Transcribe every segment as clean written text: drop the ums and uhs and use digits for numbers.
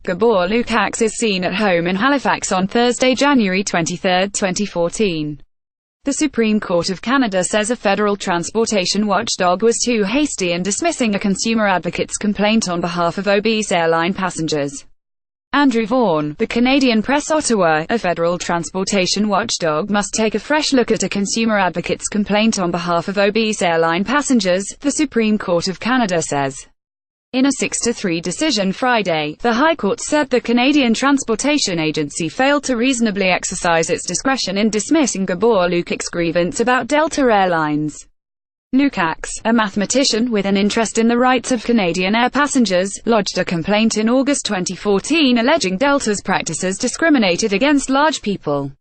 Gabor Lukacs is seen at home in Halifax on Thursday, January 23, 2014. The Supreme Court of Canada says a federal transportation watchdog was too hasty in dismissing a consumer advocate's complaint on behalf of obese airline passengers. Andrew Vaughan, The Canadian Press, Ottawa. A federal transportation watchdog must take a fresh look at a consumer advocate's complaint on behalf of obese airline passengers, the Supreme Court of Canada says. In a 6-3 decision Friday, the High Court said the Canadian Transportation Agency failed to reasonably exercise its discretion in dismissing Gabor Lukacs' grievance about Delta Airlines. Lukacs, a mathematician with an interest in the rights of Canadian air passengers, lodged a complaint in August 2014 alleging Delta's practices discriminated against large people.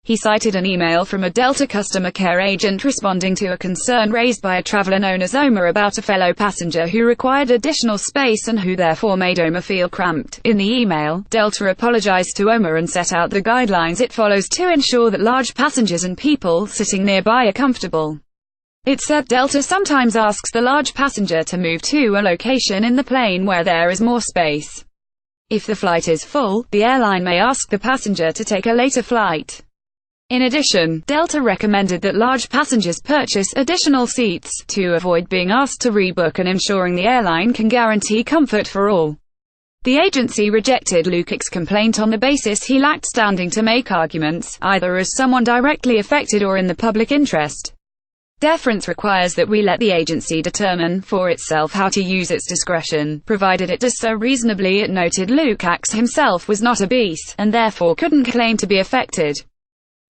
He cited an email from a Delta customer care agent responding to a concern raised by a traveler known as Omar about a fellow passenger who required additional space and who therefore made Omar feel cramped. In the email, Delta apologized to Omar and set out the guidelines it follows to ensure that large passengers and people sitting nearby are comfortable. It said Delta sometimes asks the large passenger to move to a location in the plane where there is more space. If the flight is full, the airline may ask the passenger to take a later flight. In addition, Delta recommended that large passengers purchase additional seats, to avoid being asked to rebook and ensuring the airline can guarantee comfort for all. The agency rejected Lukacs' complaint on the basis he lacked standing to make arguments, either as someone directly affected or in the public interest. Deference requires that we let the agency determine for itself how to use its discretion, provided it does so reasonably. It noted Lukacs himself was not obese, and therefore couldn't claim to be affected.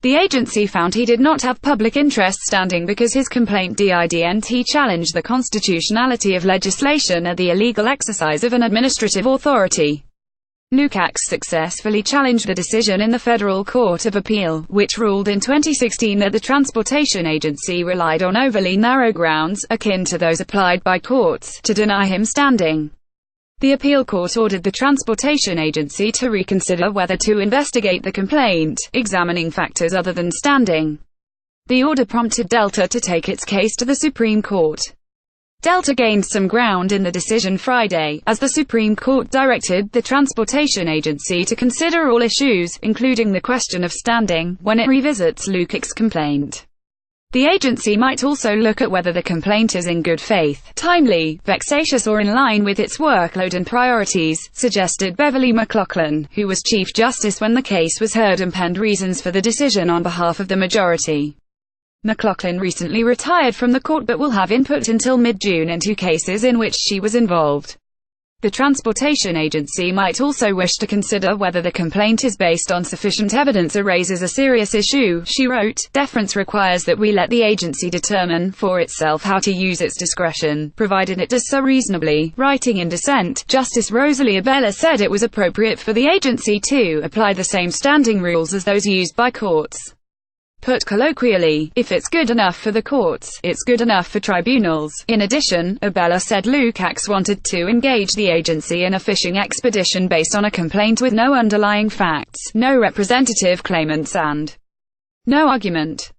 The agency found he did not have public interest standing because his complaint didn't challenge the constitutionality of legislation or the illegal exercise of an administrative authority. Lukacs successfully challenged the decision in the Federal Court of Appeal, which ruled in 2016 that the transportation agency relied on overly narrow grounds, akin to those applied by courts, to deny him standing. The appeal court ordered the transportation agency to reconsider whether to investigate the complaint, examining factors other than standing. The order prompted Delta to take its case to the Supreme Court. Delta gained some ground in the decision Friday, as the Supreme Court directed the transportation agency to consider all issues, including the question of standing, when it revisits Lukacs' complaint. The agency might also look at whether the complaint is in good faith, timely, vexatious or in line with its workload and priorities, suggested Beverly McLaughlin, who was Chief Justice when the case was heard and penned reasons for the decision on behalf of the majority. McLaughlin recently retired from the court but will have input until mid-June into cases in which she was involved. The transportation agency might also wish to consider whether the complaint is based on sufficient evidence or raises a serious issue. She wrote, "Deference requires that we let the agency determine for itself how to use its discretion, provided it does so reasonably." Writing in dissent, Justice Rosalie Abella said it was appropriate for the agency to apply the same standing rules as those used by courts. Put colloquially, if it's good enough for the courts, it's good enough for tribunals. In addition, Abella said Lukacs wanted to engage the agency in a fishing expedition based on a complaint with no underlying facts, no representative claimants and no argument.